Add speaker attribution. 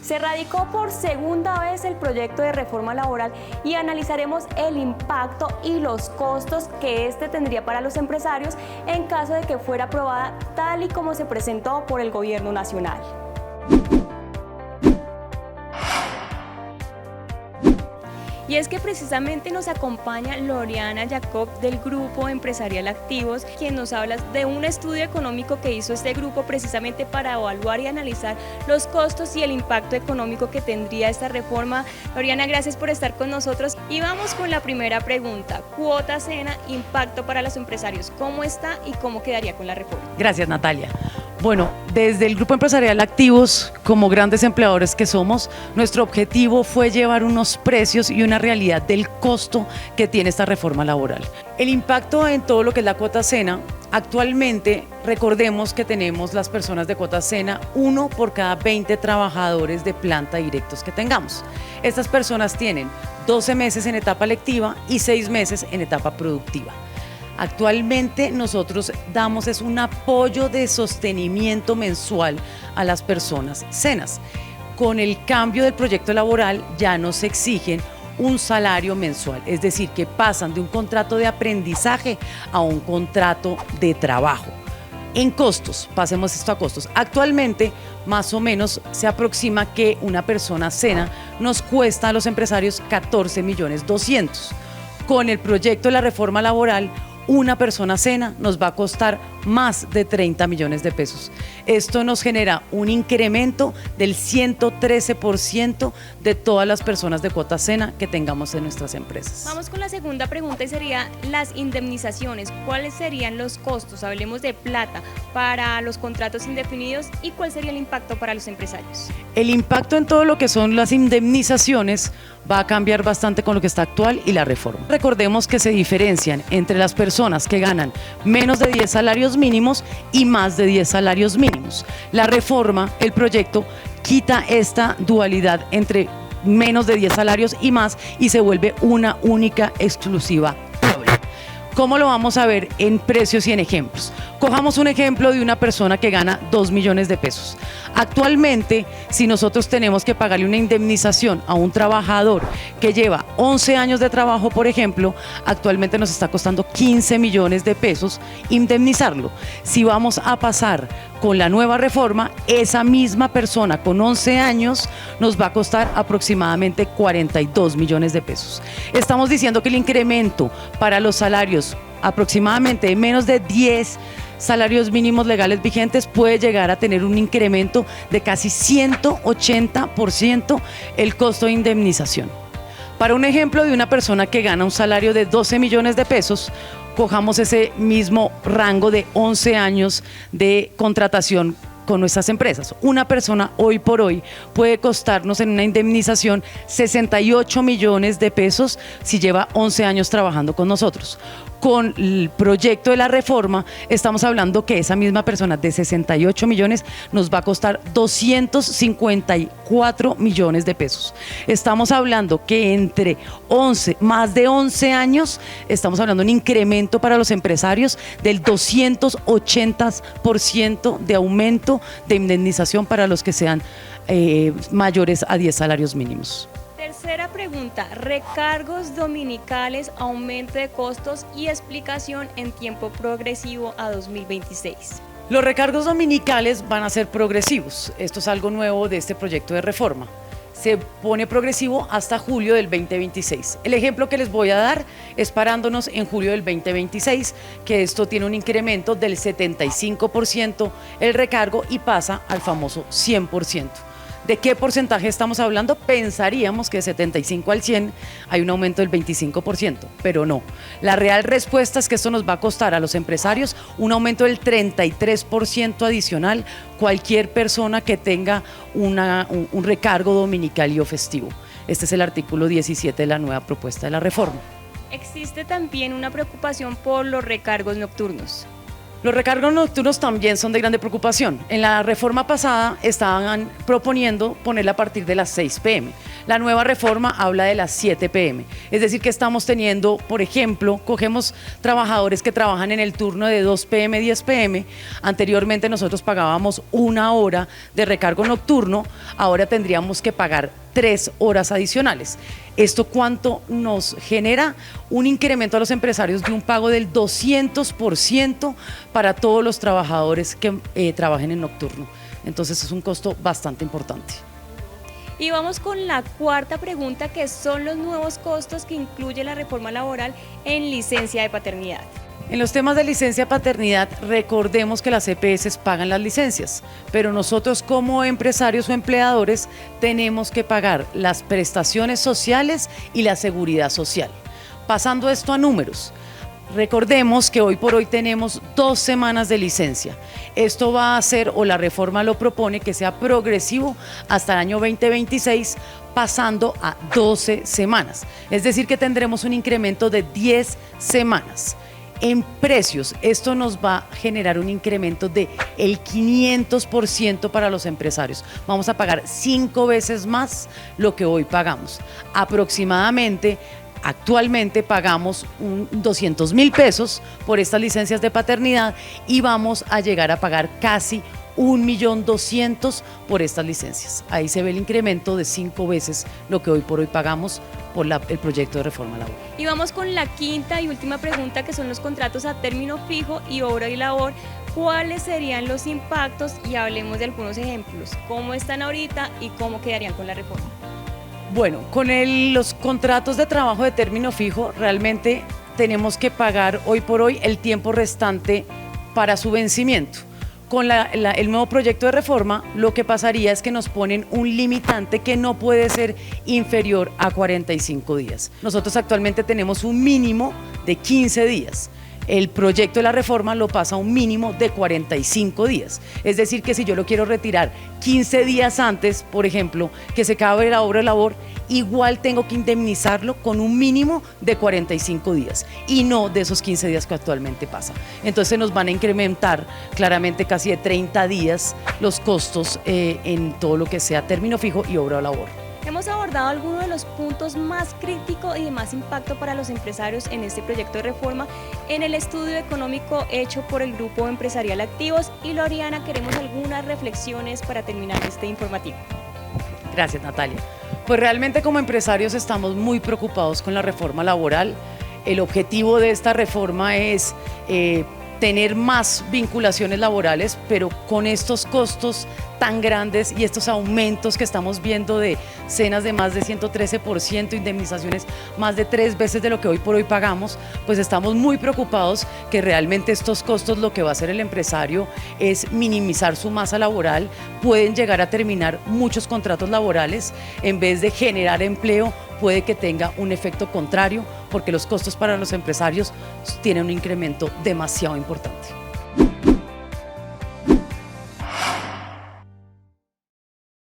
Speaker 1: Se radicó por segunda vez el proyecto de reforma laboral y analizaremos el impacto y los costos que este tendría para los empresarios en caso de que fuera aprobada tal y como se presentó por el Gobierno Nacional. Y es que precisamente nos acompaña Loriana Jacob del Grupo Empresarial Activos, quien nos habla de un estudio económico que hizo este grupo precisamente para evaluar y analizar los costos y el impacto económico que tendría esta reforma. Loriana, gracias por estar con nosotros y vamos con la primera pregunta. Cuota cena, impacto para los empresarios, ¿cómo está y cómo quedaría con la reforma?
Speaker 2: Gracias, Natalia. Bueno, desde el Grupo Empresarial Activos, como grandes empleadores que somos, nuestro objetivo fue llevar unos precios y una realidad del costo que tiene esta reforma laboral. El impacto en todo lo que es la cuota cena, actualmente recordemos que tenemos las personas de cuota cena 1 por cada 20 trabajadores de planta directos que tengamos. Estas personas tienen 12 meses en etapa lectiva y 6 meses en etapa productiva. Actualmente nosotros damos un apoyo de sostenimiento mensual a las personas cenas. Con el cambio del proyecto laboral ya nos exigen un salario mensual, es decir, que pasan de un contrato de aprendizaje a un contrato de trabajo. En costos, pasemos esto a costos. Actualmente, más o menos, se aproxima que una persona cena nos cuesta a los empresarios 14.200.000. Con el proyecto de la reforma laboral, una persona cena nos va a costar más de 30 millones de pesos. Esto nos genera un incremento del 113% de todas las personas de cuota cena que tengamos en nuestras empresas.
Speaker 1: Vamos con la segunda pregunta y sería las indemnizaciones. ¿Cuáles serían los costos? Hablemos de plata para los contratos indefinidos y cuál sería el impacto para los empresarios.
Speaker 2: El impacto en todo lo que son las indemnizaciones va a cambiar bastante con lo que está actual y la reforma. Recordemos que se diferencian entre las personas que ganan menos de 10 salarios mínimos y más de 10 salarios mínimos. La reforma, el proyecto, quita esta dualidad entre menos de 10 salarios y más y se vuelve una única exclusiva doble. ¿Cómo lo vamos a ver en precios y en ejemplos? Cojamos un ejemplo de una persona que gana 2 millones de pesos. Actualmente, si nosotros tenemos que pagarle una indemnización a un trabajador que lleva 11 años de trabajo, por ejemplo, actualmente nos está costando 15 millones de pesos indemnizarlo. Si vamos a pasar con la nueva reforma, esa misma persona con 11 años nos va a costar aproximadamente 42 millones de pesos. Estamos diciendo que el incremento para los salarios aproximadamente de menos de 10 salarios mínimos legales vigentes puede llegar a tener un incremento de casi 180% el costo de indemnización. Para un ejemplo de una persona que gana un salario de 12 millones de pesos, cojamos ese mismo rango de 11 años de contratación con nuestras empresas. Una persona hoy por hoy puede costarnos en una indemnización 68 millones de pesos si lleva 11 años trabajando con nosotros. Con el proyecto de la reforma estamos hablando que esa misma persona de 68 millones nos va a costar 254 millones de pesos. Estamos hablando que entre más de 11 años estamos hablando de un incremento para los empresarios del 280% de aumento de indemnización para los que sean mayores a 10 salarios mínimos.
Speaker 1: Tercera pregunta, recargos dominicales, aumento de costos y explicación en tiempo progresivo a 2026.
Speaker 2: Los recargos dominicales van a ser progresivos. Esto es algo nuevo de este proyecto de reforma. Se pone progresivo hasta julio del 2026. El ejemplo que les voy a dar es parándonos en julio del 2026, que esto tiene un incremento del 75% el recargo y pasa al famoso 100%. ¿De qué porcentaje estamos hablando? Pensaríamos que de 75 al 100 hay un aumento del 25%, pero no. La real respuesta es que esto nos va a costar a los empresarios un aumento del 33% adicional cualquier persona que tenga un recargo dominical y o festivo. Este es el artículo 17 de la nueva propuesta de la reforma.
Speaker 1: Existe también una preocupación por los recargos nocturnos.
Speaker 2: Los recargos nocturnos también son de grande preocupación. En la reforma pasada estaban proponiendo ponerla a partir de las 6 p.m. La nueva reforma habla de las 7 p.m. Es decir, que estamos teniendo, por ejemplo, cogemos trabajadores que trabajan en el turno de 2 p.m., 10 p.m. Anteriormente nosotros pagábamos 1 hora de recargo nocturno, ahora tendríamos que pagar 3 horas adicionales. ¿Esto cuánto nos genera? Un incremento a los empresarios de un pago del 200% para todos los trabajadores que trabajen en nocturno. Entonces es un costo bastante importante.
Speaker 1: Y vamos con la cuarta pregunta, que son los nuevos costos que incluye la reforma laboral en licencia de paternidad.
Speaker 2: En los temas de licencia paternidad, recordemos que las EPS pagan las licencias, pero nosotros como empresarios o empleadores tenemos que pagar las prestaciones sociales y la seguridad social. Pasando esto a números, recordemos que hoy por hoy tenemos 2 semanas de licencia. Esto va a hacer, o la reforma lo propone, que sea progresivo hasta el año 2026, pasando a 12 semanas. Es decir, que tendremos un incremento de 10 semanas. En precios, esto nos va a generar un incremento de el 500% para los empresarios. Vamos a pagar 5 veces más lo que hoy pagamos. Aproximadamente, actualmente pagamos 200.000 pesos por estas licencias de paternidad y vamos a llegar a pagar casi 1.200.000 por estas licencias. Ahí se ve el incremento de 5 veces lo que hoy por hoy pagamos por el proyecto de reforma laboral.
Speaker 1: Y vamos con la quinta y última pregunta, que son los contratos a término fijo y obra y labor. ¿Cuáles serían los impactos? Y hablemos de algunos ejemplos. ¿Cómo están ahorita y cómo quedarían con la reforma?
Speaker 2: Bueno, con los contratos de trabajo de término fijo, realmente tenemos que pagar hoy por hoy el tiempo restante para su vencimiento. Con el nuevo proyecto de reforma, lo que pasaría es que nos ponen un limitante que no puede ser inferior a 45 días. Nosotros actualmente tenemos un mínimo de 15 días. El proyecto de la reforma lo pasa a un mínimo de 45 días. Es decir, que si yo lo quiero retirar 15 días antes, por ejemplo, que se acabe la obra de labor, igual tengo que indemnizarlo con un mínimo de 45 días y no de esos 15 días que actualmente pasa. Entonces nos van a incrementar claramente casi de 30 días los costos en todo lo que sea término fijo y obra de labor.
Speaker 1: Hemos abordado algunos de los puntos más críticos y de más impacto para los empresarios en este proyecto de reforma en el estudio económico hecho por el Grupo Empresarial Activos. Y Loriana, queremos algunas reflexiones para terminar este informativo.
Speaker 2: Gracias, Natalia. Pues realmente como empresarios estamos muy preocupados con la reforma laboral. El objetivo de esta reforma es tener más vinculaciones laborales, pero con estos costos tan grandes y estos aumentos que estamos viendo de cenas de más de 113%, indemnizaciones más de 3 veces de lo que hoy por hoy pagamos, pues estamos muy preocupados que realmente estos costos, lo que va a hacer el empresario es minimizar su masa laboral. Pueden llegar a terminar muchos contratos laborales, en vez de generar empleo puede que tenga un efecto contrario, porque los costos para los empresarios tienen un incremento demasiado importante.